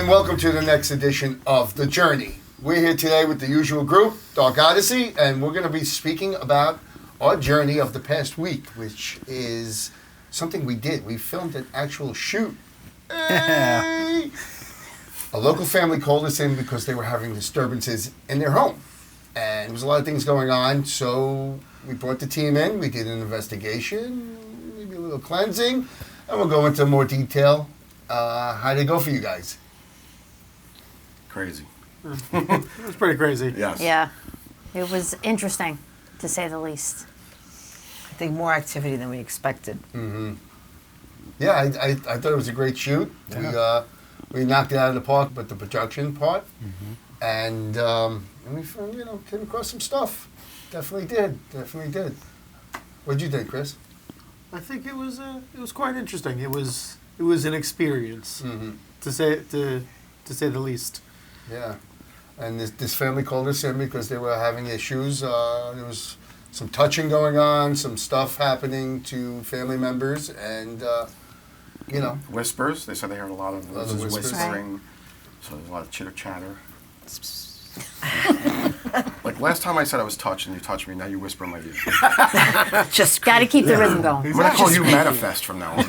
and welcome to the next edition of The Journey. We're here today with the usual group, Dark Odyssey, and we're going to be speaking about our journey of the past week, which is something we did. We filmed an actual shoot. Hey! A local family called us in because they were having disturbances in their home. And there was a lot of things going on, so we brought the team in. We did an investigation, maybe a little cleansing, and we'll go into more detail. How'd it go for you guys? Crazy. It was pretty crazy. Yes. Yeah, it was interesting, to say the least. I think more activity than we expected. Mm-hmm. Yeah, I thought it was a great shoot. Yeah. We knocked it out of the park with the production part, Mm-hmm. and we came across some stuff. Definitely did. What'd you think, Chris? I think it was quite interesting. It was an experience, to say the least. Yeah, and this family called us in because they were having issues. There was some touching going on, some stuff happening to family members, and Whispers. They said they heard a lot of voices whispers. whispering. So there's a lot of chitter chatter. Like last time I said I was touched and you touched me, now you whisper in my ear. Just got to keep the rhythm going. I'm going to call you Manifest from now on.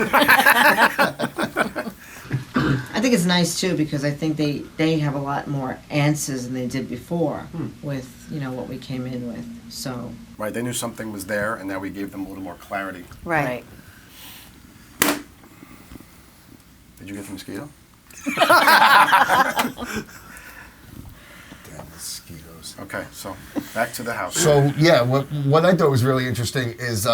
I think it's nice too because I think they have a lot more answers than they did before with what we came in with. So Right, they knew something was there and now we gave them a little more clarity. Right. Did you get the mosquito? damn mosquitoes. Okay, so back to the house. So yeah, what I thought was really interesting is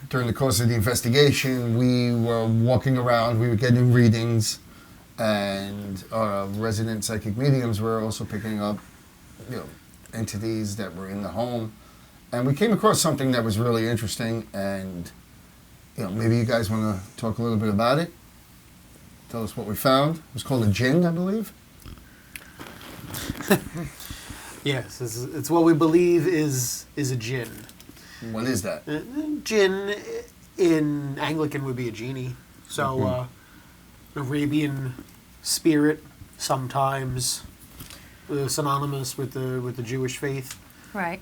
during the course of the investigation, we were walking around, we were getting readings, and our resident psychic mediums were also picking up, entities that were in the home, and we came across something that was really interesting, and maybe you guys want to talk a little bit about it. Tell us what we found. It was called a Jinn, I believe. Yes, it's what we believe is a Jinn. What is that? Jinn in Anglican would be a genie. So Arabian spirit, sometimes synonymous with the Jewish faith. Right.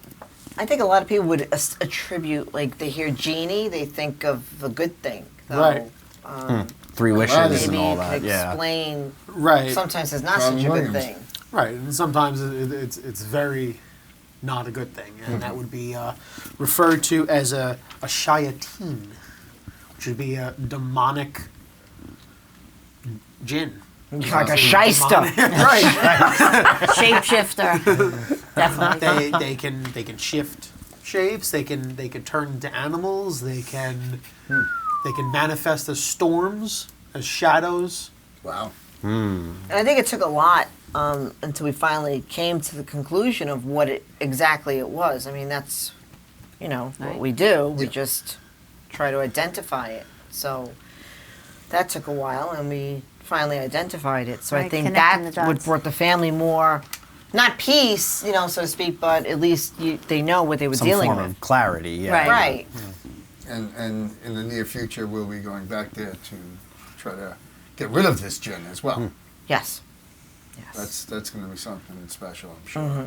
I think a lot of people would attribute, like they hear genie, they think of the good thing. So, Right. Three wishes Maybe and all you that. could Yeah. explain. Right. Sometimes it's not Robin such a Williams. good thing. Right, and sometimes it's very not a good thing, and that would be referred to as a shayateen, which would be a demonic jinn. Like a shyster. Right. Shapeshifter. Definitely. They can shift shapes. They can turn into animals. They can manifest as storms, as shadows. Wow. And I think it took a lot until we finally came to the conclusion of what exactly it was. I mean, that's, what we do. We just try to identify it. So that took a while, and we finally identified it. So I Right, think connecting that the would dots. brought the family more, not peace, so to speak, but at least they know what they were Some dealing form with. of clarity. Yeah. Right. Right. And in the near future, we'll be going back there to try to get rid of this Jinn as well. Yes. Yes. That's going to be something special, I'm sure.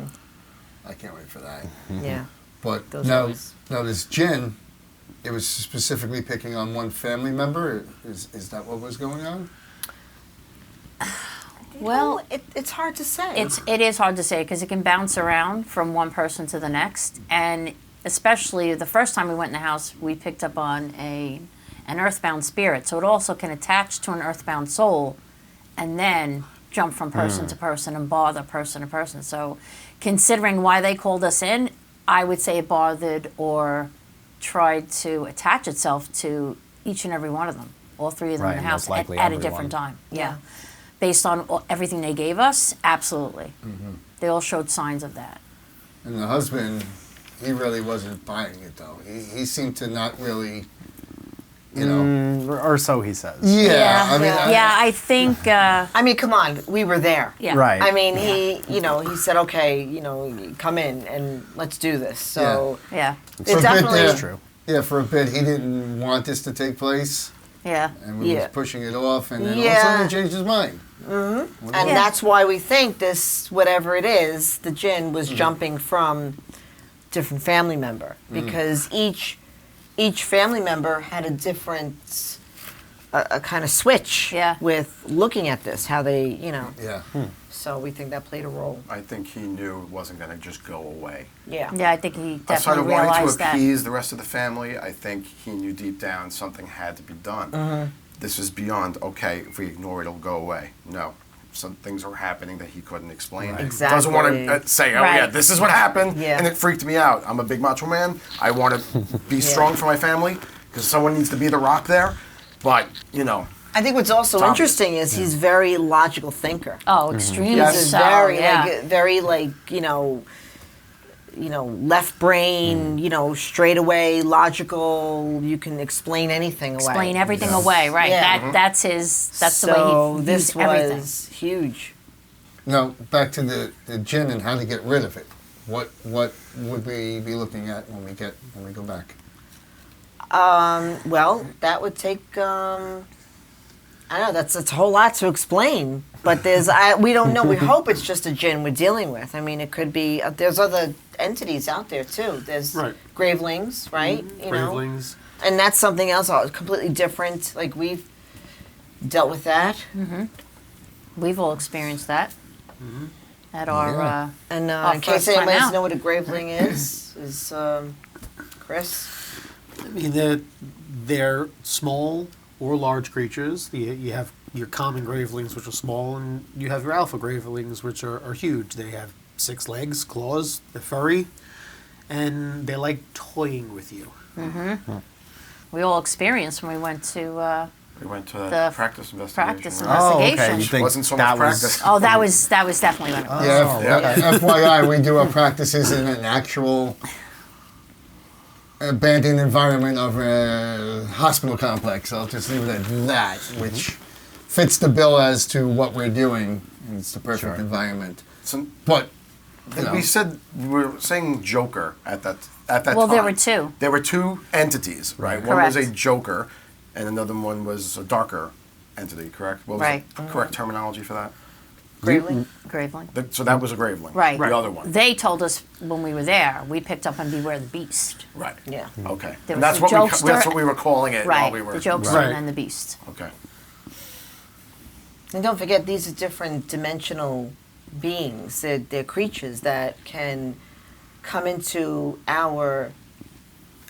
I can't wait for that. Yeah. But Those now always- this Jinn, it was specifically picking on one family member. Is that what was going on? Well, it's hard to say. it is hard to say because it can bounce around from one person to the next, and especially the first time we went in the house, we picked up on an earthbound spirit. So it also can attach to an earthbound soul, and then jump from person to person and bother person to person. So, considering why they called us in, I would say it bothered or tried to attach itself to each and every one of them, all three of them in Right, the house most likely at a everyone. different time. Yeah. Based on everything they gave us, absolutely. They all showed signs of that. And the husband, he really wasn't buying it, though. He seemed to not really, Or so he says. Yeah, I mean, I think. I mean, come on, we were there. Yeah. Right. I mean, he said, okay, come in and let's do this. So Yeah. For a it bit definitely there- That's true. Yeah, for a bit, he didn't want this to take place. Yeah. And we Yeah. was pushing it off, and then all of a Yeah. sudden he changed his mind. And Yeah. that's why we think this, whatever it is, the Jinn was jumping from different family member because each family member had a different, a kind of switch Yeah. with looking at this, how they, you know. Yeah. So we think that played a role. I think he knew it wasn't going to just go away. Yeah. Yeah, I think he Outside of definitely wanting realized to that. appease the rest of the family, I think he knew deep down something had to be done. This is beyond, okay, if we ignore it, it'll go away. No. Some things were happening that he couldn't explain. Exactly. Doesn't want to say, oh Right. yeah, this is what happened, Yeah. and it freaked me out. I'm a big macho man. I want to be strong for my family because someone needs to be the rock there. But, you know, I think what's also Tom. interesting is he's very logical thinker. Oh, extremely Yes. He's so. very, Yeah. very left brain, straight away, logical. You can explain anything away. Explain everything away, right? Yeah. That's the so way he this views everything. was huge. Now, back to the Jinn and how to get rid of it. What would we be looking at when we go back? Well, that would take. I don't know. That's a whole lot to explain. But we don't know. We hope it's just a Jinn we're dealing with. I mean, it could be. There's other entities out there too. There's Right. gravelings, right? You know, Gravelings. and that's something else completely different. Like we've dealt with that. We've all experienced that at our. Yeah. And Our in case first time anybody doesn't out. know what a graveling is Chris? I mean, they're small or large creatures. You have your common gravelings, which are small, and you have your alpha gravelings, which are huge. They have 6 legs, claws, they're furry, and they like toying with you. We all experienced when we went to. we went to The practice investigation. practice right? investigation. You think Wasn't so that much was- practice. Oh, that was definitely when it was. Yeah, FYI, we do our practices in an actual abandoned environment of a hospital complex. I'll just leave it at that, which fits the bill as to what we're doing. And it's the perfect environment. So, But, you know, we were saying Joker at that time. Well, there were two. There were 2 entities, right? One was a Correct. Joker, and another one was a darker entity. Correct? What was Right. the correct terminology for that? Graveling? Graveling. So that was a graveling. Right. The other one. They told us when we were there. We picked up on Beware the Beast. Right. Yeah. Okay. There And was that's the what jokester- that's what we were calling it while Right. we were. The jokester Right. and then the Beast. Okay. And don't forget, these are different dimensional beings. They're creatures that can come into our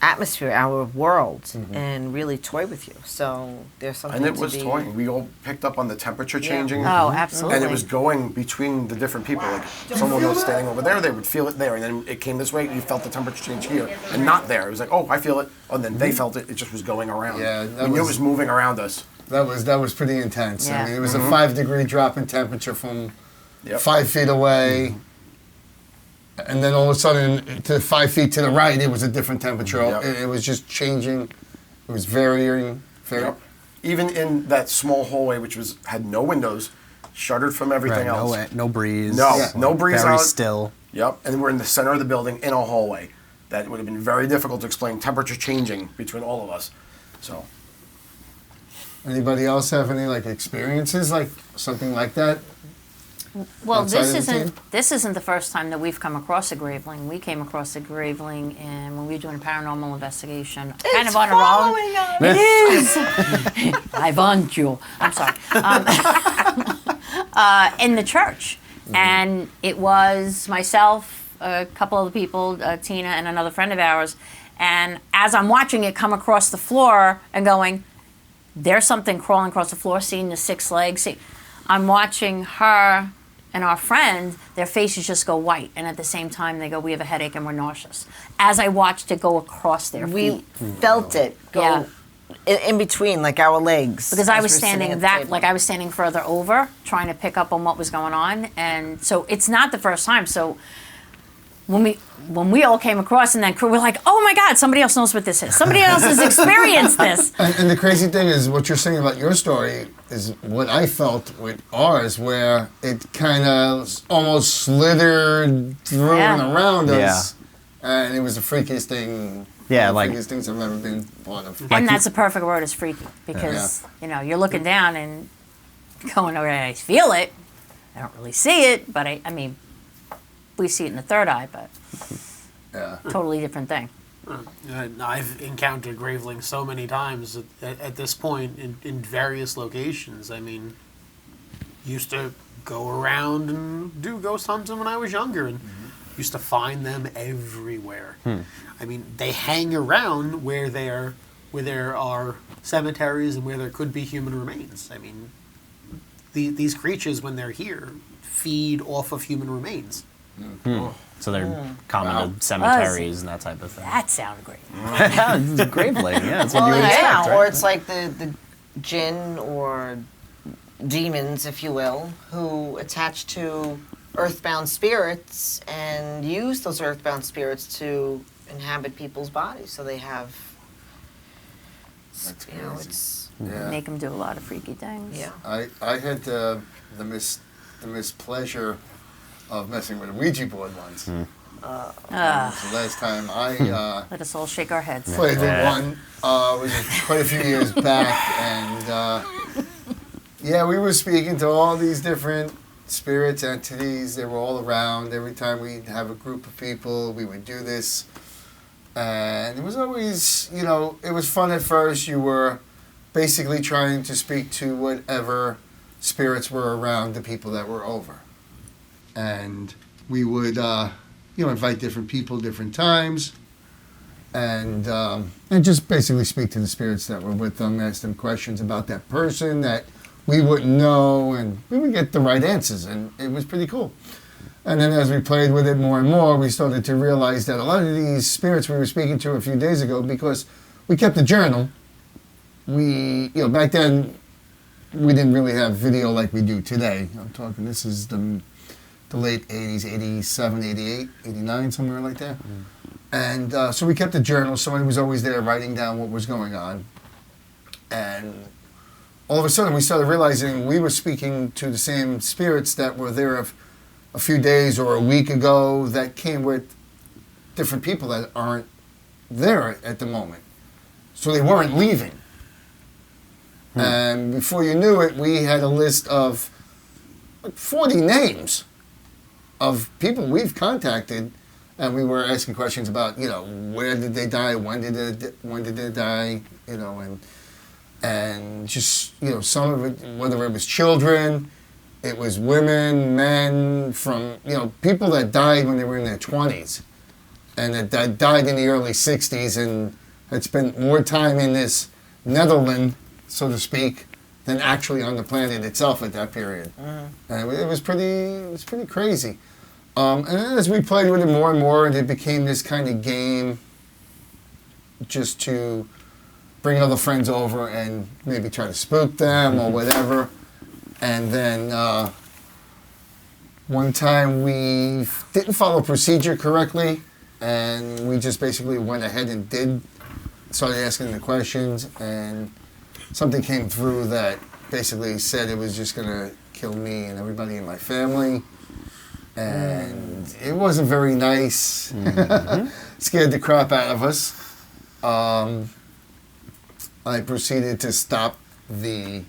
atmosphere, our world, and really toy with you. So there's something And it to was be... toying. We all picked up on the temperature changing. Oh, absolutely. And it was going between the different people. Like someone was standing over there, they would feel it there, and then it came this way, and you felt the temperature change here, and not there. It was like, oh, I feel it, and then they felt it. It just was going around. Yeah, that we knew it was- was moving around us. that was pretty intense. Yeah. I mean, it was a 5-degree drop in temperature from Yep. 5 feet away. And then all of a sudden, to 5 feet to the right, it was a different temperature. Yep. It was just changing. It was varying. Yep. Even in that small hallway, which had no windows, shuttered from everything Right, else. no breeze. No, Yeah. no breeze Very out. still. Yep, and we're in the center of the building in a hallway. That would have been very difficult to explain temperature changing between all of us. So, Anybody else have any experiences like something like that? Well, outside this of the isn't the first time that we've come across a graveling. We came across a graveling when we were doing a paranormal investigation, kind of on our own. following us. It is. I want you. I'm sorry. In the church, and it was myself, a couple of people, Tina, and another friend of ours. And as I'm watching it come across the floor and going, there's something crawling across the floor, seeing the 6 legs. I'm watching her and our friend, their faces just go white, and at the same time they go, we have a headache and we're nauseous. As I watched it go across their We feet. felt it go Yeah. in between, like our legs. Because I as was we're sitting standing at the table. I was standing further over, trying to pick up on what was going on, and so it's not the first time. So when we all came across in that crew, we're like, oh my God, somebody else knows what this is. Somebody else has experienced this. And the crazy thing is, what you're saying about your story is what I felt with ours, where it kind of almost slithered through Yeah. and around us. And it was the freakiest thing Yeah, the like- freakiest things I've ever been part of. And that's a perfect word, is freaky, because you're looking down and going, okay, I feel it. I don't really see it, but I mean, we see it in the third eye, but Yeah. totally different thing. I've encountered gravelings so many times at this point in various locations. I mean, used to go around and do ghost hunting when I was younger, and used to find them everywhere. I mean, they hang around where there are cemeteries and where there could be human remains. I mean, these creatures, when they're here, feed off of human remains. So they're common Wow. to cemeteries and that type of thing. That sounded great. Yeah, it's a graveling. Yeah, that's what Well, you would yeah, expect, or right? it's like the Jinn or demons, if you will, who attach to earthbound spirits and use those earthbound spirits to inhabit people's bodies. So they have, That's you know, crazy. it's Yeah. Make them do a lot of freaky things. yeah. I had the mispleasure of messing with a Ouija board once. Ah, The last time I let us all shake our heads. played with Yeah. one was quite a few years back, and yeah, we were speaking to all these different spirits, entities. They were all around. Every time we'd have a group of people, we would do this, and it was always, it was fun at first. You were basically trying to speak to whatever spirits were around the people that were over, and we would invite different people different times, and just basically speak to the spirits that were with them, ask them questions about that person that we wouldn't know, and we would get the right answers, and it was pretty cool. And then as we played with it more and more, we started to realize that a lot of these spirits we were speaking to a few days ago, because we kept a journal, back then we didn't really have video like we do today. I'm talking, this is the late 80s, 87, 88, 89, somewhere like that. And so we kept a journal. Somebody was always there writing down what was going on. And all of a sudden we started realizing we were speaking to the same spirits that were there a few days or a week ago, that came with different people that aren't there at the moment. So they weren't leaving. And before you knew it, we had a list of like 40 names of people we've contacted, and we were asking questions about, where did they die, when did they die, and just, some of it, whether it was children, it was women, men, from, people that died when they were in their 20s, and that died in the early 60s and had spent more time in this Netherlands, so to speak, than actually on the planet itself at that period. And it was pretty crazy. And as we played with it more and more, it became this kind of game just to bring other friends over and maybe try to spook them or whatever. And then one time we didn't follow procedure correctly, and we just basically went ahead and started asking the questions, and something came through that basically said it was just going to kill me and everybody in my family. And it wasn't very nice. Scared the crap out of us. I proceeded to stop the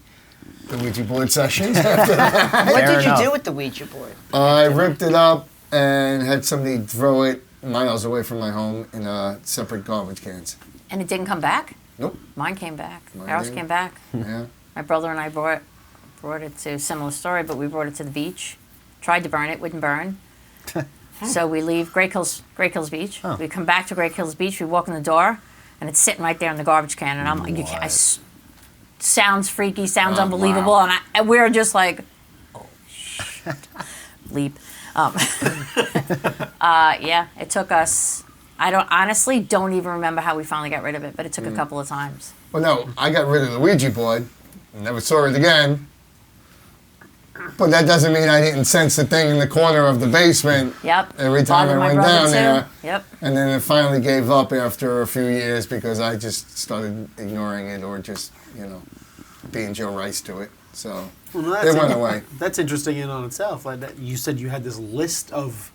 Ouija board sessions after that. What Fair did you enough. do with the Ouija board? I ripped it up and had somebody throw it miles away from my home in separate garbage cans. And it didn't come back? Nope. Mine came back. Mine Ours didn't. came back. Yeah. My brother and I brought it to, similar story, but we brought it to the beach. Tried to burn it, wouldn't burn. So we leave Great Hills Beach. Oh. We come back to Great Hills Beach. We walk in the door, and it's sitting right there in the garbage can. And I'm like, sounds freaky, sounds Oh, unbelievable. wow. And we're just like, oh, shit. Leap. Yeah, it took us, I honestly don't even remember how we finally got rid of it, but it took a couple of times. Well, no, I got rid of the Ouija board. Never saw it again. But that doesn't mean I didn't sense the thing in the corner of the basement. Yep. Every time Bothered I my went brother down too. there. Yep. And then it finally gave up after a few years because I just started ignoring it or just, being Joe Rice to it. So it went away. That's interesting in on itself. Like that, you said you had this list of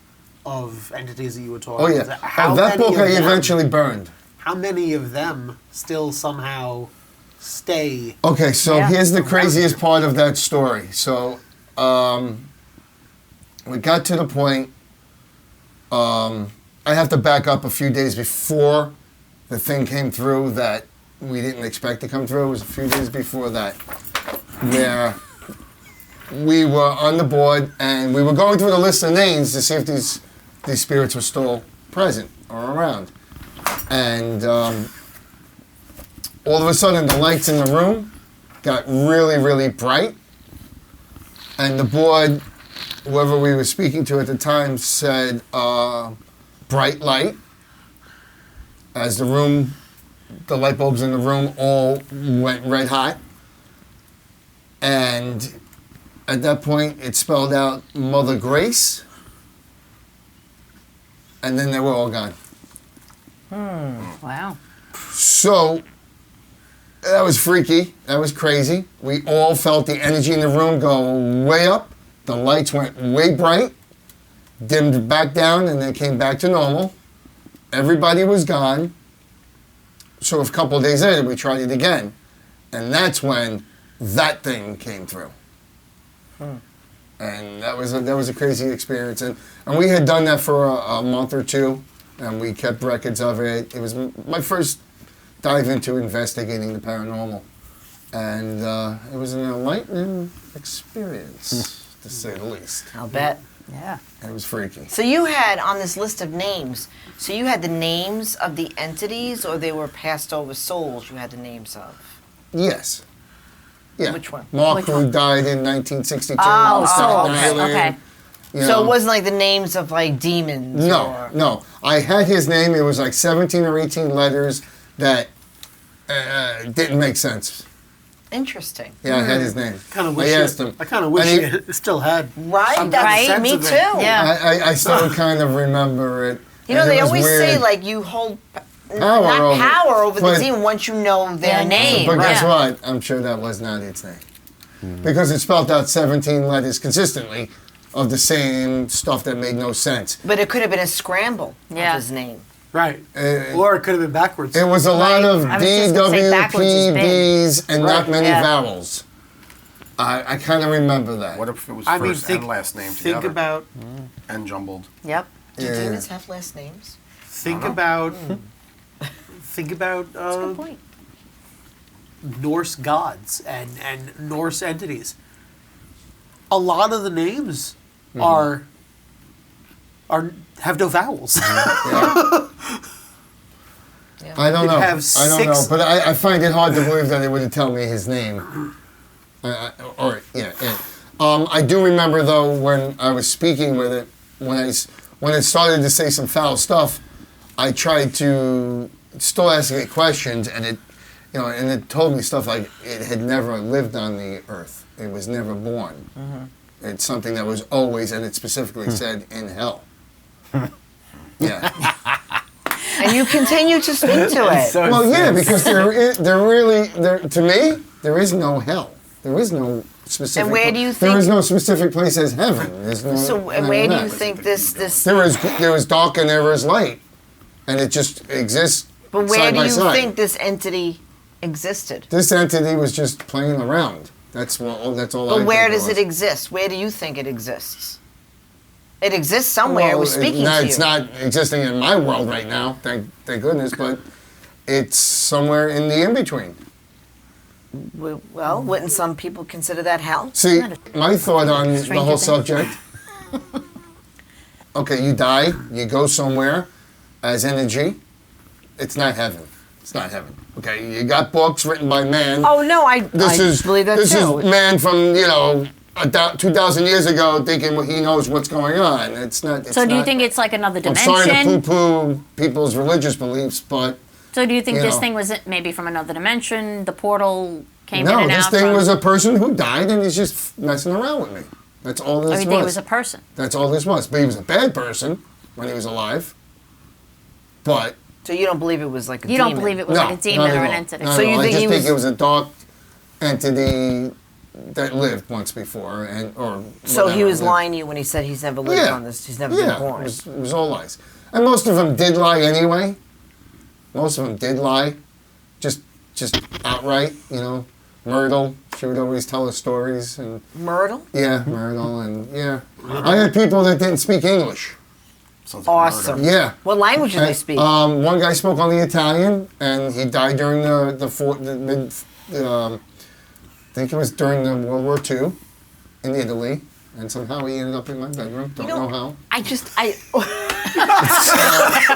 entities that you were talking Oh, yeah. about. How that many book of I them- eventually burned. how many of them still somehow stay? Okay, so Yeah. here's the craziest part of that story. So, we got to the point. I have to back up a few days before the thing came through that we didn't expect to come through. It was a few days before that, where we were on the board and we were going through the list of names to see if these spirits were still present or around. And all of a sudden, the lights in the room got really, really bright. And the board, whoever we were speaking to at the time, said, bright light. As the light bulbs in the room all went red hot. And at that point, it spelled out Mother Grace. And then they were all gone. Wow. So, that was freaky. That was crazy. We all felt the energy in the room go way up. The lights went way bright, dimmed back down, and then came back to normal. Everybody was gone. So a couple of days later, we tried it again. And that's when that thing came through. And that was a crazy experience. And we had done that for a month or two, and we kept records of it. It was my first dive into investigating the paranormal. And it was an enlightening experience, to say the least. I'll bet. Yeah. It was freaky. So you had on this list of names, so you had the names of the entities, or they were passed over souls you had the names of? Yes. Yeah. Which one? Mark, Which who one? died in 1962. Oh, Staten okay. Island, Okay. you So know. it wasn't like the names of like demons? No, or... no. I had his name. It was like 17 or 18 letters that didn't make sense. Interesting. Yeah, I had his name. Kind of I wish. asked him. I kind of wish And it still had. Right? some That's kind of Right, me sense too. of it. Yeah. I still kind of remember it. You know, and it they was always say weird. like you hold Power not over- power over the but- demon once you know their Their name. But guess Yeah. what? I'm sure that was not its name. Because it spelled out 17 letters consistently of the same stuff that made no sense. But it could have been a scramble Yeah. of his name. Right. Uh, Or it could have been backwards. It was a lot of I was D, just gonna say W, backwards is P, big. B's, and not Right. many Yeah. vowels. I kind of remember that. What if it was I mean, first think, and last name think together about and jumbled? Yep. Do Yeah. demons have last names? think about think about That's a good point. Norse gods and Norse entities. A lot of the names are have no vowels. I don't You'd know. have I don't know. six- But I find it hard to believe that it wouldn't tell me his name. I do remember though when I was speaking with it, when it started to say some foul stuff, I tried to still ask it questions, and it told me stuff like it had never lived on the earth. It was never born. It's something that was always, and it specifically said, in hell. Yeah. And you continue to speak to it. Well, yeah, because to me, there is no hell. There is no specific. And where do you There think- is no specific place as heaven. There's no. So none of where do you that. think this There is dark and there is light, and it just exists. but where side do by you side. think this entity existed? This entity was just playing around? That's all. That's all. But I where think does was. it exist? Where do you think it exists? It exists somewhere. Well, We're speaking to you. It's not existing in my world right now. Thank goodness, but it's somewhere in the in between. Well, wouldn't some people consider that hell? See, Not my thought on the Stranger whole Things. subject. Okay, you die, you go somewhere as energy. It's not heaven. It's not heaven. Okay, you got books written by man. Oh no, I This believe that this too. is man from 2,000 years ago thinking he knows what's going on. It's not. It's So do you not- think it's like another I'm sorry to dimension? poo-poo people's religious beliefs, but So do you think you this know. thing was maybe from another dimension? The portal came in no, and this out thing from... was a person who died and he's just messing around with me. That's all Or this you think it was. was a person? That's all this was. But he was a bad person when he was alive. But So you don't believe it was like a You demon? don't believe it was no, like a demon not or at an all. entity? Not So at you all. think I he just think was- it was a dark entity that lived once before, So he whatever, was lived. lying to you when he said he's never lived Yeah. on this. He's never Yeah, been born. it was all lies, and most of them did lie anyway. Most of them did lie, just outright. Myrtle, she would always tell us stories, and Myrtle? yeah, Myrtle, and yeah. I had people that didn't speak English. Sounds like Awesome. murder. Yeah. What language do they speak? One guy spoke only Italian, and he died during I think it was during the World War II in Italy, and somehow he ended up in my bedroom. Don't know how.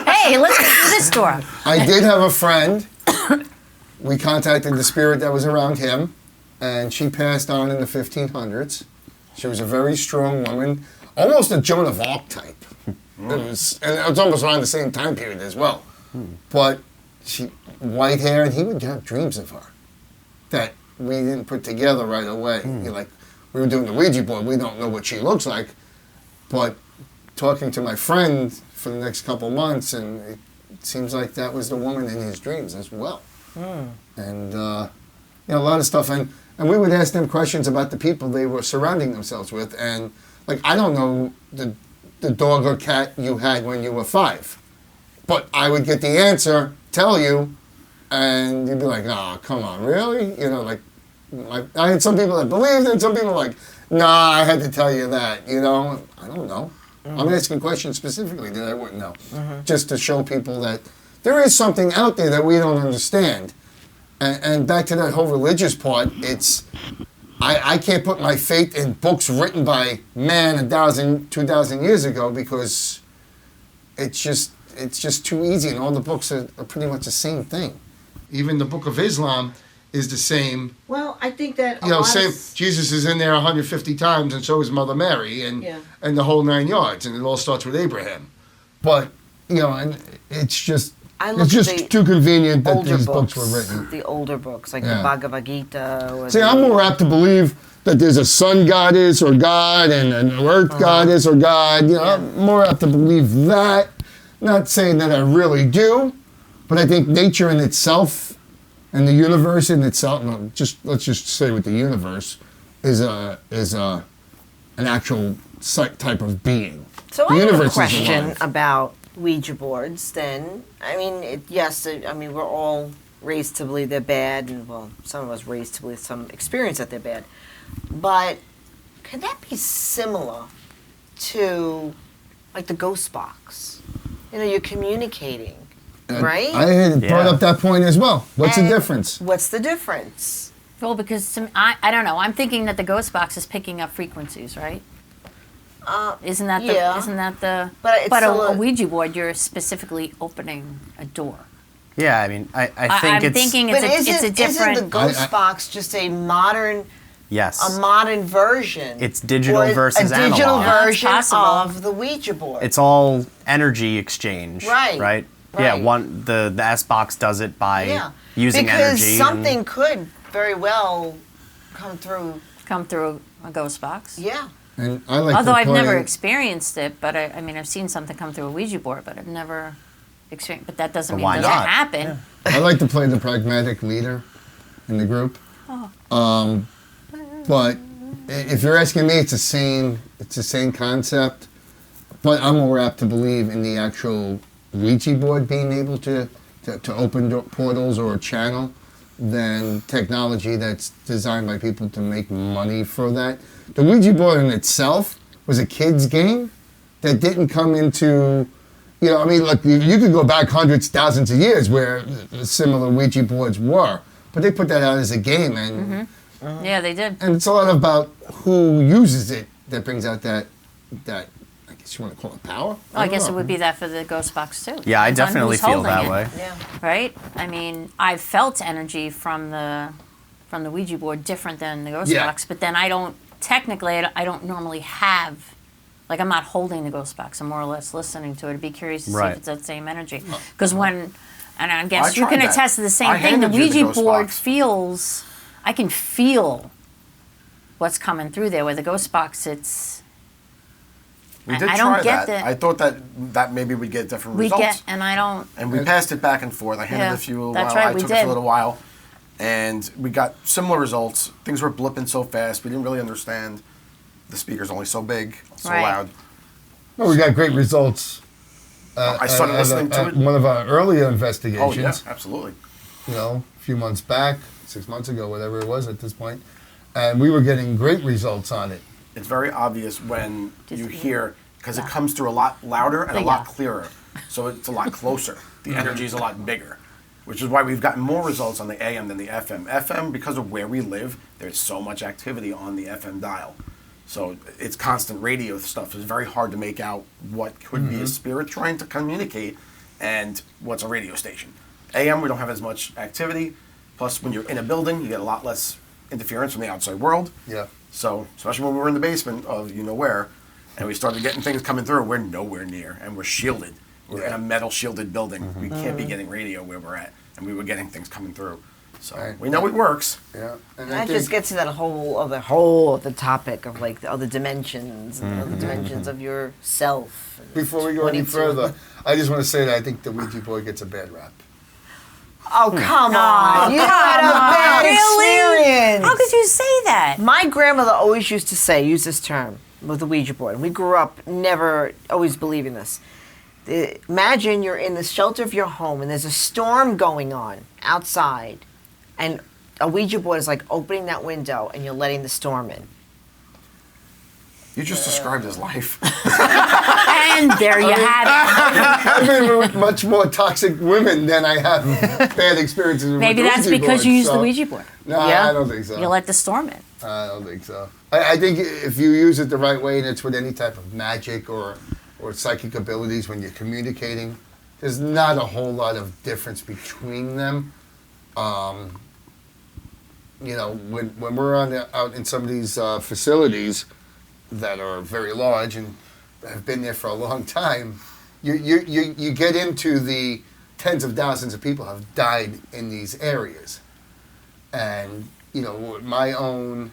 Hey, let's get through this door. I did have a friend. We contacted the spirit that was around him, and she passed on in the 1500s. She was a very strong woman, almost a Joan of Arc type. And it was almost around the same time period as well. But she, white hair, and he would have dreams of her that we didn't put together right away. Like, we were doing the Ouija board, we don't know what she looks like, but talking to my friend for the next couple months, and it seems like that was the woman in his dreams as well. And a lot of stuff, and we would ask them questions about the people they were surrounding themselves with, and like, I don't know the dog or cat you had when you were 5, but I would get the answer, tell you, and you'd be like, oh, come on, really? I had some people that believed, and some people like, nah, I had to tell you that, I don't know. I'm asking questions specifically that I wouldn't know, just to show people that there is something out there that we don't understand. And back to that whole religious part, I can't put my faith in books written by man 1,000, 2,000 years ago, because it's just too easy, and all the books are pretty much the same thing. Even the Book of Islam is the same. Well, I think that same. Jesus is in there 150 times, and so is Mother Mary, and the whole 9 yards, and it all starts with Abraham. But and it's just too convenient that these books were written. The older books, like the Bhagavad Gita. See, I'm more apt to believe that there's a sun goddess or God and an earth goddess or God. I'm more apt to believe that. Not saying that I really do, but I think nature in itself and the universe in itself, let's just say with the universe, is an actual type of being. So the I have a universe is question alive. about Ouija boards. Then, we're all raised to believe they're bad, and some of us raised to believe some experience that they're bad. But could that be similar to, like, the ghost box? You're communicating. Right? I had brought up that point as well. What's the difference? What's the difference? Well, because I don't know. I'm thinking that the ghost box is picking up frequencies, right? Isn't that the? But a Ouija board, you're specifically opening a door. Yeah, I mean, I think I'm thinking it's a different. Isn't the ghost box just a modern? Yes. A modern version. It's digital versus analog. A digital analog. version Possible. of the Ouija board. It's all energy exchange. Right. Right. Right. Yeah. The S box does it by using because energy. Something could very well come through a ghost box. Yeah. And I like Although to I've play, never experienced it, but I mean, I've seen something come through a Ouija board, but I've never experienced. But that doesn't mean why it doesn't not? happen. Yeah. I like to play the pragmatic leader in the group. But if you're asking me, it's the same concept. But I'm more apt to believe in the actual Ouija board being able to open portals or a channel than technology that's designed by people to make money for that. The Ouija board in itself was a kid's game that didn't come into, look, you could go back hundreds, thousands of years where similar Ouija boards were, but they put that out as a game, and Yeah, they did. and it's a lot about who uses it that brings out that I guess you want to call it power. I guess it would be that for the ghost box too. Yeah, I Depends on definitely who's feel holding that it, way. Yeah. Right? I mean, I've felt energy from the Ouija board different than the ghost Yeah. box, but then I don't normally have, like, I'm not holding the ghost box. I'm more or less listening to it. I'd be curious to see Right. if it's that same energy. Because and I I guess you tried can that. attest to the same I thing. The handed you the Ouija ghost board box. I can feel what's coming through there. Where the ghost box, We did I try don't get that. the- I thought that maybe we'd get different we results. get, and I don't. And we passed it back and forth. I handed Yeah, it to you a little that's while. right, I we took it did. for a little while. And we got similar results. Things were blipping so fast. We didn't really understand. The speaker's only so big, so Right. loud. Well, we got great results I started listening to it. One of our earlier Oh, investigations. yeah, absolutely. A few months back, 6 months ago, whatever it was at this point, and we were getting great results on it. It's very obvious when Just you hear- hear, because it Yeah. comes through a lot louder and a Yeah. lot clearer. So it's a lot closer. The energy is a lot bigger, which is why we've gotten more results on the AM than the FM. FM, because of where we live, there's so much activity on the FM dial. So it's constant radio stuff. It's very hard to make out what could be a spirit trying to communicate and what's a radio station. AM, we don't have as much activity. Plus, when you're in a building, you get a lot less interference from the outside world. Yeah. So, especially when we were in the basement of where, and we started getting things coming through, we're nowhere near, and we're shielded. We're in a metal shielded building. We can't be getting radio where we're at, and we were getting things coming through. So Right. we know it works. Yeah. And That just gets to that whole other topic of like the other dimensions and the other dimensions of yourself. Before we go any 22. further, I just want to say that I think the Ouija board gets a bad rap. Oh, come on. You had a bad Really? experience. How could you say that? My grandmother always used to say, use this term with the Ouija board. We grew up never always believing this. Imagine you're in the shelter of your home and there's a storm going on outside, and a Ouija board is like opening that window and you're letting the storm in. You just described his life. And there you have it. I've been with much more toxic women than I have bad experiences with Maybe the that's Ouija because board, you use so- the Ouija board. No, Yeah? I don't think so. You let the storm in. I don't think so. I think if you use it the right way, and it's with any type of magic or psychic abilities when you're communicating, there's not a whole lot of difference between them. When we're out in some of these facilities that are very large and have been there for a long time, you get into the tens of thousands of people have died in these areas. And, my own,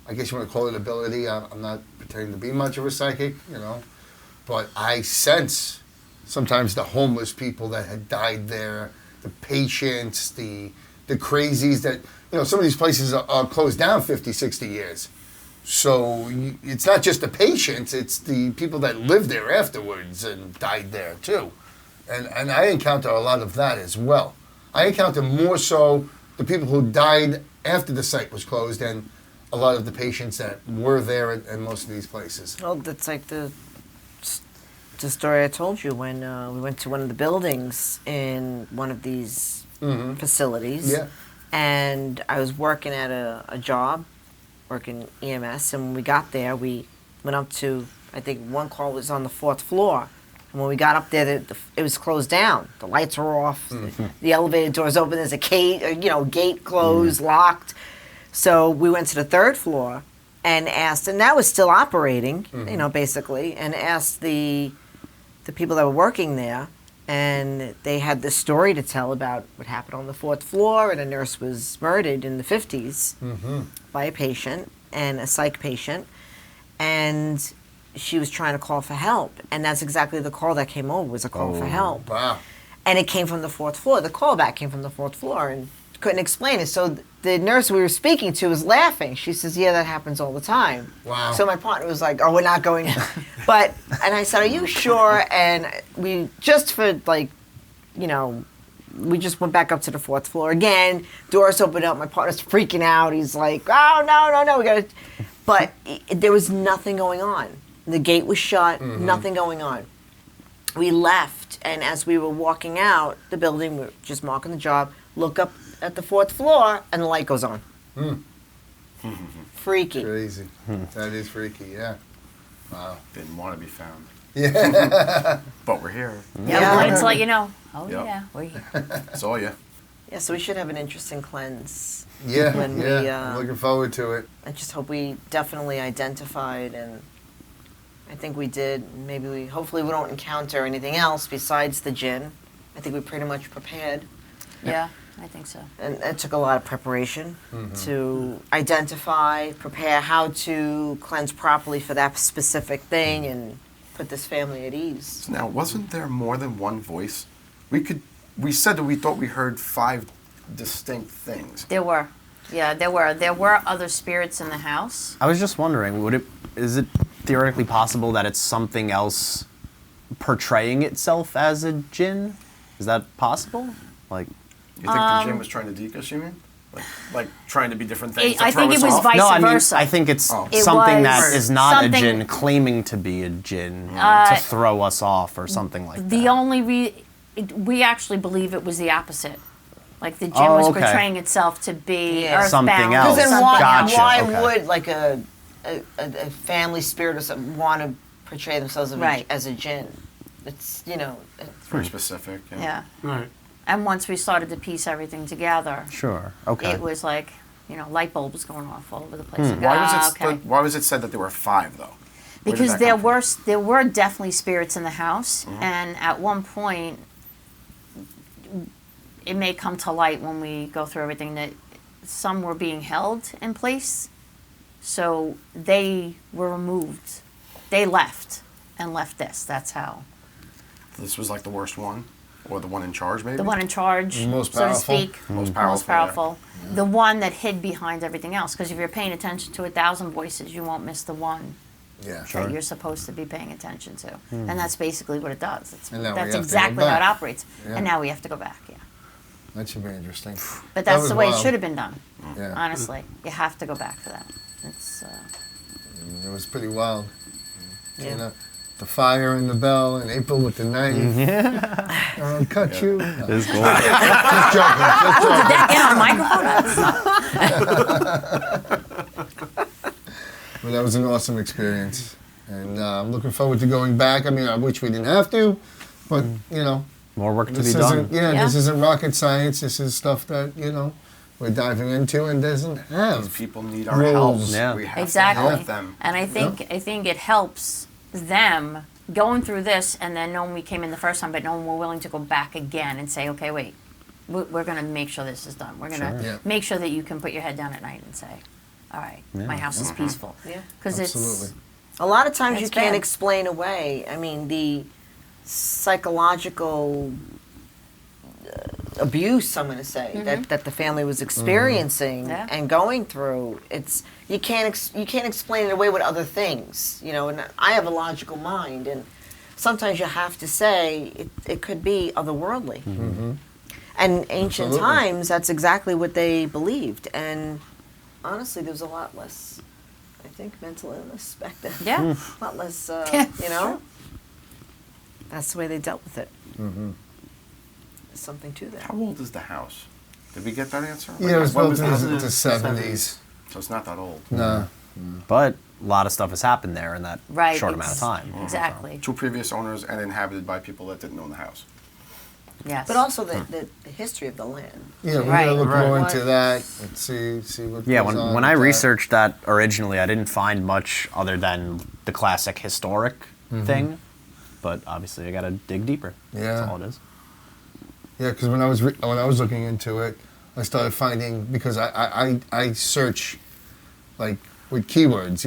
I guess you want to call it ability, I'm not pretending to be much of a psychic, but I sense sometimes the homeless people that had died there, the patients, the crazies that, some of these places are closed down 50, 60 years. So it's not just the patients, it's the people that lived there afterwards and died there too. And I encounter a lot of that as well. I encounter more so the people who died after the site was closed than a lot of the patients that were there in most of these places. Well, that's like the story I told you when we went to one of the buildings in one of these facilities. Yeah. And I was working at a job, working EMS, and when we got there, we went up to, I think one call was on the 4th floor. And when we got up there, it was closed down. The lights were off. The elevator doors open. There's a gate closed, locked. So we went to the 3rd floor and asked, and that was still operating, basically, and asked the people that were working there, and they had this story to tell about what happened on the 4th floor, and a nurse was murdered in the 50s by a patient, and a psych patient, and she was trying to call for help, and that's exactly the call that came over, was a call for help. Wow. And it came from the 4th floor. The callback came from the 4th floor, and couldn't explain it. So the nurse we were speaking to was laughing. She says, yeah, that happens all the time. Wow. So my partner was like, oh, we're not going. And I said, are you sure? And we just we just went back up to the 4th floor again. Doors opened up. My partner's freaking out. He's like, oh, no, we got to. But there was nothing going on. The gate was shut, nothing going on. We left, and as we were walking out the building, we were just marking the job, look up at the 4th floor, and the light goes on. Freaky. Crazy. That is freaky, yeah. Wow. Didn't want to be found. Yeah. But we're here. Yeah, but it's like, oh Yep. yeah, we're here. Saw ya. Yeah, so we should have an interesting cleanse. Yeah, When we, I'm looking forward to it. I just hope we definitely identified, and I think we did. Hopefully we don't encounter anything else besides the Jinn. I think we pretty much prepared. Yeah, I think so. And it took a lot of preparation to identify, prepare how to cleanse properly for that specific thing and put this family at ease. Now, wasn't there more than one voice? We said that we thought we heard 5 distinct things. There were. Yeah, there were. There were other spirits in the house. I was just wondering, is it theoretically possible that it's something else portraying itself as a Jinn? Is that possible? Like, You think the Jinn was trying to deke us, you mean? Like trying to be different things to I throw think us it was off? vice no, I mean, versa. I think it's It something was that is not something- a Jinn claiming to be a Jinn to throw us off or something like that. The only we actually believe it was the opposite. Like the Jinn Oh, was okay. portraying itself to be Yeah. earthbound. Something or else. Because then something Gotcha, why okay. would like a family spirit or something want to portray themselves Right. as a Jinn? It's Very specific. Yeah. Right. And once we started to piece everything together, Sure. Okay. it was like, light bulbs going off all over the place. Like, Why was it said that there were 5 though? Where did Because that there come from? were definitely spirits in the house, and at one point, it may come to light when we go through everything that some were being held in place, so they were removed. They left and left this. That's how This was like the worst one, or the one in charge, maybe. the one in charge, Most so to powerful. speak, Most powerful, yeah. the one that hid behind everything else. Because if you're paying attention to 1,000 voices, you won't miss the one Yeah. that you're supposed to be paying attention to. And that's basically what it does. And now we That's have to go exactly how it back. operates. Yeah. And now we have to go back, yeah. That should be interesting. But That that's was the way wild. it should have been done, Yeah. honestly. You have to go back for that. It's, It was pretty wild. Yeah. You know, the fire and the bell, and April with the knife. I'll cut you. No, It's cool. just joking. Just joking. did that get on microphone? But that was an awesome experience. And I'm looking forward to going back. I mean, I wish we didn't have to, but, More work to this be done. isn't, this Yeah. isn't rocket science. This is stuff that, we're diving into and doesn't These have. people need our help. Rules. Yeah. We have to Exactly. help them. And I think it helps them going through this and then knowing we came in the first time, but knowing we're willing to go back again and say, okay, wait, we're going to make sure this is done. We're going to Sure. Yeah. make sure that you can put your head down at night and say, all right, my house is peaceful. Yeah. Because it's Absolutely. a lot of times It's you can't bad. explain away. I mean, the psychological abuse, I'm going to say, that the family was experiencing Yeah. and going through. It's you can't explain it away with other things, And I have a logical mind, and sometimes you have to say it could be otherworldly. And ancient Absolutely. times, that's exactly what they believed. And honestly, there was a lot less, I think, mental illness back then. Yeah. A lot less, Yeah, Sure. That's the way they dealt with it. There's something to that. How old is the house? Did we get that answer? Yeah, it was when built in that? the 70s. So it's not that old. No. But a lot of stuff has happened there in that Right. short amount of time. Exactly. 2 previous owners and inhabited by people that didn't own the house. Yes. But also the history of the land. Yeah, we're Right. going to look more Right. into that and see what Yeah, goes on when I with that. researched that originally, I didn't find much other than the classic historic thing. But obviously, I got to dig deeper. Yeah. That's all it is. Yeah, because when I was looking into it, I started finding, because I search like with keywords,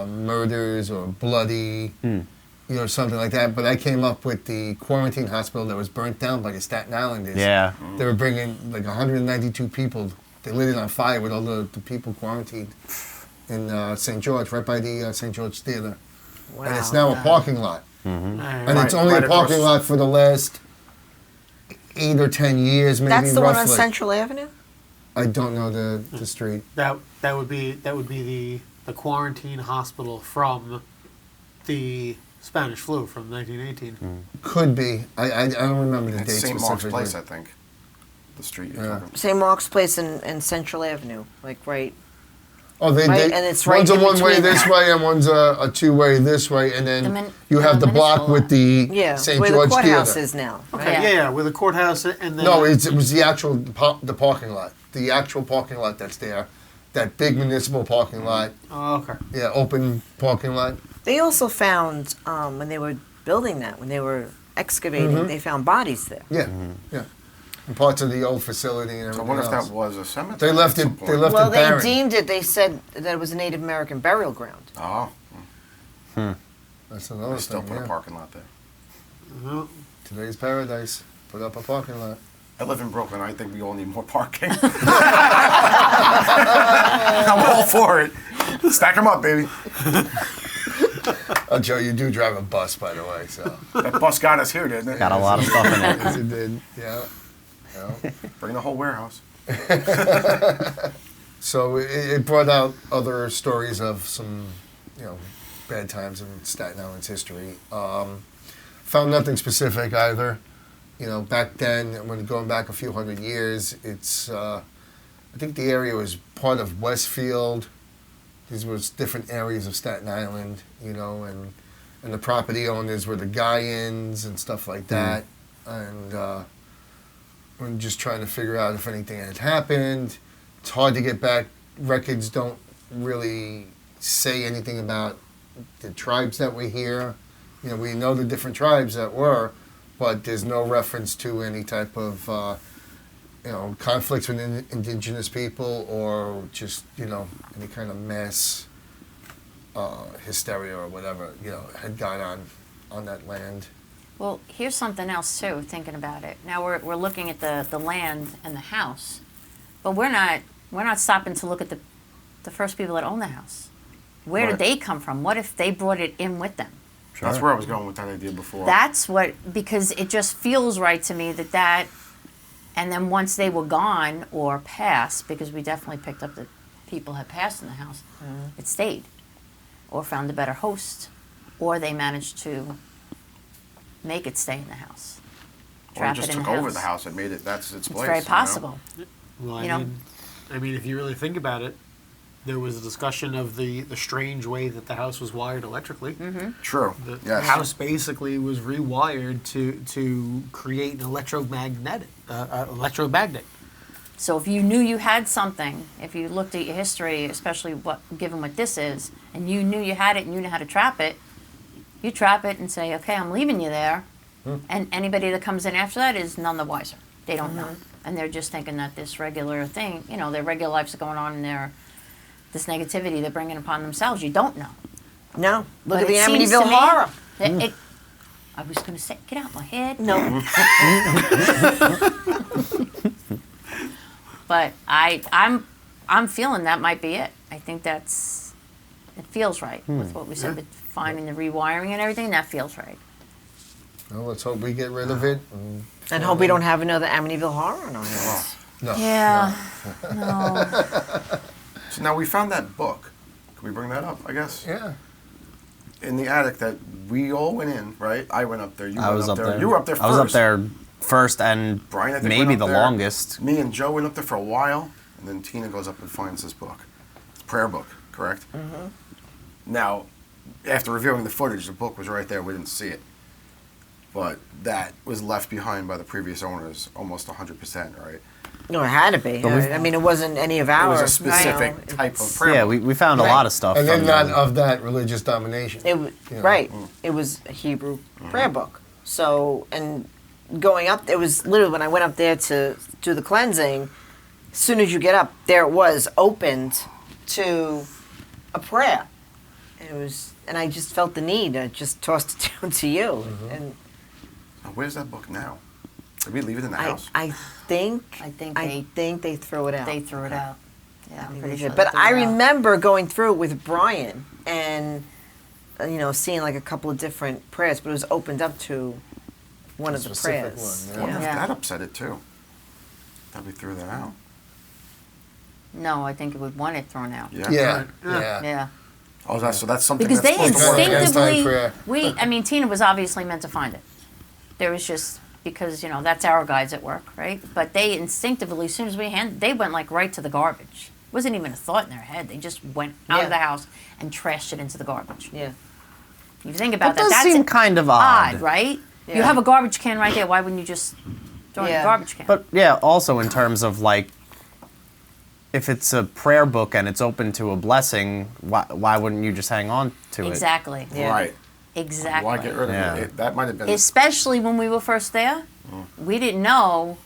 murders or bloody, something like that. But I came up with the quarantine hospital that was burnt down like a Staten Island is. Yeah. They were bringing like 192 people. They lit it on fire with all the people quarantined in St. George, right by the St. George Theater. Wow. And it's now a parking lot. And it's only Right a parking across- lot for the last 8 or 10 years, maybe That's the roughly. one on Central Avenue? I don't know the street. That would be the quarantine hospital from the Spanish flu from 1918. Could be. I don't remember the It's date St. Mark's specifically. Place, I think. The street you're Yeah. talking about. St. Mark's Place and Central Avenue, like right. Oh, they Right, and it's right one's a in one-way between this there. way and one's a two-way this way, and then The you have the block municipal with the Yeah, St. where George the courthouse Theater. is now. Okay, Yeah. yeah, with the courthouse and then No, it was the actual the parking lot. The actual parking lot that's there. That big municipal parking lot. Oh, okay. Yeah, open parking lot. They also found, when they were building that, when they were excavating, they found bodies there. Yeah, yeah. And parts of the old facility and So I everything wonder if else. that was a cemetery. They left at some it. They point. left Well, it they barren. deemed it, they said that it was a Native American burial ground. Oh, That's another they still thing. put Yeah. a parking lot there. Well, Today's paradise. Put up a parking lot. I live in Brooklyn. I think we all need more parking. I'm all for it. Stack them up, baby. Oh, Joe, you do drive a bus, by the way, so. That bus got us here, didn't it? Got a lot of stuff in it. Yes, it did. Yeah. Bring the whole warehouse. So it brought out other stories of some, bad times in Staten Island's history. Found nothing specific either. Back then, when going back a few hundred years, it's, I think the area was part of Westfield. These was different areas of Staten Island, and the property owners were the Guyans and stuff like that. And we're just trying to figure out if anything had happened. It's hard to get back. Records don't really say anything about the tribes that were here. We know the different tribes that were, but there's no reference to any type of, conflicts with indigenous people or just, any kind of mass hysteria or whatever, had gone on that land. Well, here's something else too, thinking about it. Now we're looking at the land and the house, but we're not stopping to look at the first people that own the house. Where did they come from? What if they brought it in with them? Sure. That's where I was going with that idea before. That's because it just feels right to me that, and then once they were gone or passed, because we definitely picked up that people had passed in the house, it stayed, or found a better host, or they managed to make it stay in the house. Or Trap just it in took over the house and made it, that's its It's place. very possible. Well, You know? I mean, if you really think about it, there was a discussion of the strange way that the house was wired electrically. True. The Yes. house basically was rewired to create an electromagnet. So if you knew you had something, if you looked at your history, especially given what this is, and you knew you had it and you knew how to trap it, you trap it and say, okay, I'm leaving you there. And anybody that comes in after that is none the wiser. They don't know. And they're just thinking that this regular thing, their regular lives are going on and this negativity they're bringing upon themselves. You don't know. No. Look But at the it seems Amityville to me Horror. that I was going to say, get out my head. No. But I'm feeling that might be it. I think it feels right with what we said, with finding the rewiring and everything. That feels right. Well, let's hope we get rid of it. And hope we don't have another Amityville Horror on our hands. No. Yeah. No. So now we found that book. Can we bring that up, I guess? Yeah. In the attic that we all went in, right? I went up there. You I went was up there. You were up there first. I was up there first and Brian, I think, maybe went the up there. longest. Me and Joe went up there for a while, and then Tina goes up and finds this book. It's a prayer book, correct? Mm-hmm. Now, after reviewing the footage, the book was right there. We didn't see it. But that was left behind by the previous owners almost 100%, right? No, it had to be. I mean, it wasn't any of It ours. was a specific type of prayer Yeah, book. we found a Right. lot of stuff. And then from not them. of that religious domination. Right. It was a Hebrew prayer book. So, and going up, it was literally when I went up there to do the cleansing, as soon as you get up, there it was opened to a prayer. And I just felt the need. I just tossed it down to you. And Now, where's that book now? Did we leave it in the house? I think I they threw it out. They threw it out. Yeah, I'm pretty They sure. did. they But threw I it out. remember going through it with Brian and seeing like a couple of different prayers, but it was opened up to one of the specific prayers. one, I wonder if Yeah. that upset it too. That we threw that out. No, I think it would want it thrown out. Yeah. Yeah. Yeah. Yeah. Oh, so that's something Because that's they supposed to work. Against instinctively, prayer. Tina was obviously meant to find it. There was just, because, that's our guides at work, right? But they instinctively, as soon as they went like right to the garbage. It wasn't even a thought in their head. They just went out Yeah. of the house and trashed it into the garbage. Yeah. If you think about That that, does that's seem kind of odd. right? You Yeah. have a garbage can right there. Why wouldn't you just throw it in Yeah. the garbage can? But yeah, also in terms of like, if it's a prayer book and it's open to a blessing, why wouldn't you just hang on to it? Exactly. Yeah. Right. Exactly. Why get rid of Yeah. it? That might have been. Especially when we were first there, we didn't know.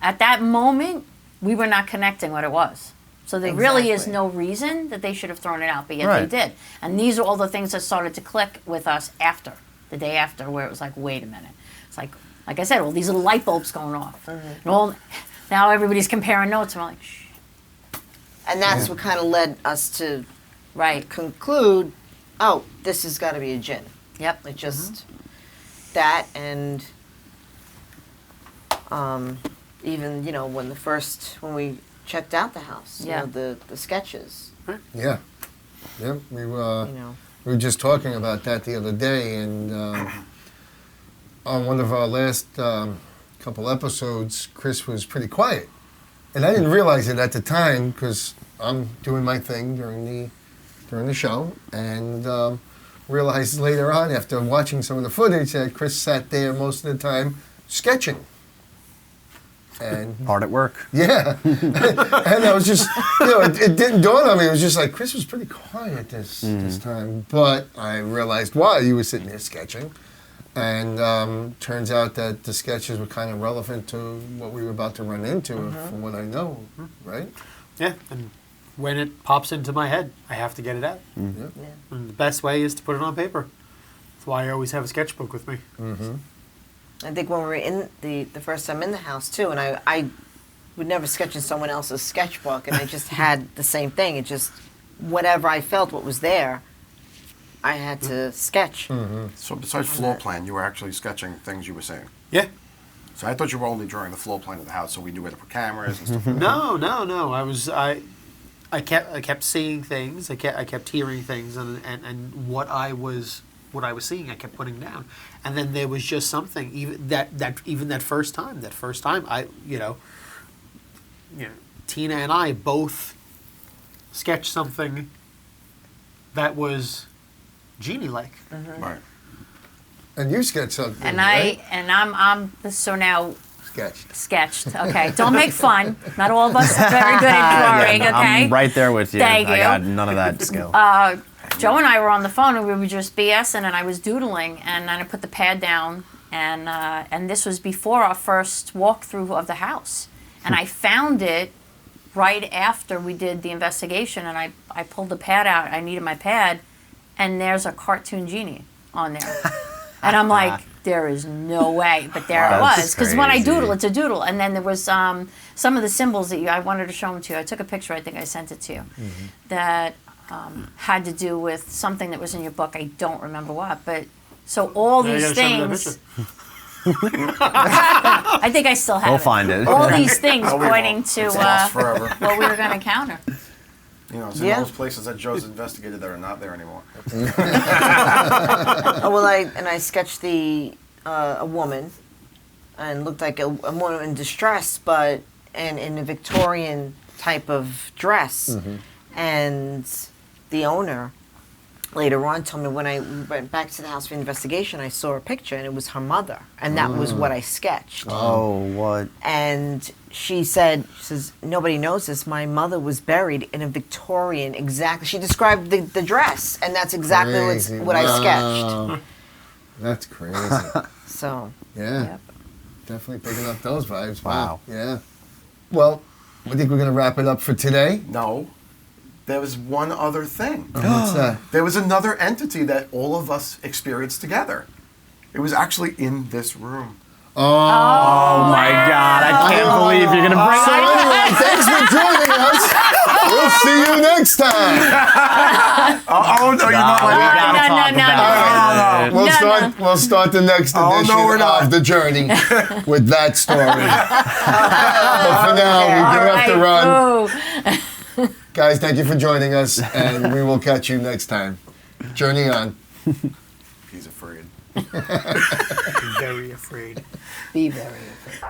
At that moment, we were not connecting what it was. So there really is Exactly. no reason that they should have thrown it out, but yet Right. they did. And these are all the things that started to click with us after, the day after, where it was like, wait a minute. It's like I said, all these little light bulbs going off. And now everybody's comparing notes. And we're like, shh. And that's what kind of led us to Right. conclude oh, this has got to be a Jinn. Yep. It just that, and even when we checked out the house, Yeah. the sketches, Yeah. Yeah. We were we were just talking about that the other day, and on one of our last couple episodes, Chris was pretty quiet, and I didn't realize it at the time because I'm doing my thing during the show, and realized later on after watching some of the footage that Chris sat there most of the time sketching. And Hard at work. yeah, and I was just, it didn't dawn on me. It was just like Chris was pretty quiet this time, but I realized why. He was sitting there sketching, and turns out that the sketches were kind of relevant to what we were about to run into, from what I know, right? Yeah, and when it pops into my head, I have to get it out. Yeah. And the best way is to put it on paper. That's why I always have a sketchbook with me. I think when we were in the first time in the house too, and I would never sketch in someone else's sketchbook, and I just had the same thing. It just, whatever I felt, what was there, I had to sketch. So besides floor plan, you were actually sketching things you were seeing. Yeah. So I thought you were only drawing the floor plan of the house, so we knew where to put cameras and stuff. No. I kept seeing things. I kept hearing things, and what I was seeing, I kept putting down. And then there was just something, even that first time, Tina and I both sketched something that was genie-like. Right. And you sketched something, And right? I'm so now Sketched. Okay, don't make fun. Not all of us are very good at drawing. Okay. I'm right there with you. Thank I you. got none of that skill. Joe and I were on the phone and we were just BSing, and I was doodling, and then I put the pad down, and this was before our first walkthrough of the house, and I found it right after we did the investigation, and I pulled the pad out. I needed my pad, and there's a cartoon genie on there, and I'm like, there is no way, but there it That's was. Because when I crazy. doodle, it's a doodle, and then there was some of the symbols that I wanted to show them to you. I took a picture. I think I sent it to you. That had to do with something that was in your book. I don't remember what, but so all Yeah, you these gotta show me that things. picture. I think I still have We'll it. find it. All these things Oh, we pointing won't. to It's lost forever. what we were going to encounter. You know, it's in Yeah. those places that Joe's investigated that are not there anymore. Oh well, I sketched a woman, and looked like a woman in distress, but in a Victorian type of dress, and the owner later on told me when I went back to the house for investigation, I saw a picture and it was her mother, and that was what I sketched. Oh, what? And she says, nobody knows this. My mother was buried in a Victorian, exactly. She described the dress, and that's exactly Crazy. what I sketched. Wow. That's crazy. So, Yeah. Yep. Definitely picking up those vibes. Wow. Yeah. Well, I think we're going to wrap it up for today. No, there was one other thing. What's that? There was another entity that all of us experienced together. It was actually in this room. Oh my God! I can't believe you're gonna bring So anyway, thanks for joining us. We'll see you next time. Oh, no, you're not we like gotta no, talk no, about it. We'll start the next Oh, edition no, we're not. of The Journey with that story. But for now, we do have to run. Oh. Guys, thank you for joining us, and we will catch you next time. Journey on. He's afraid. Very afraid. Be very afraid.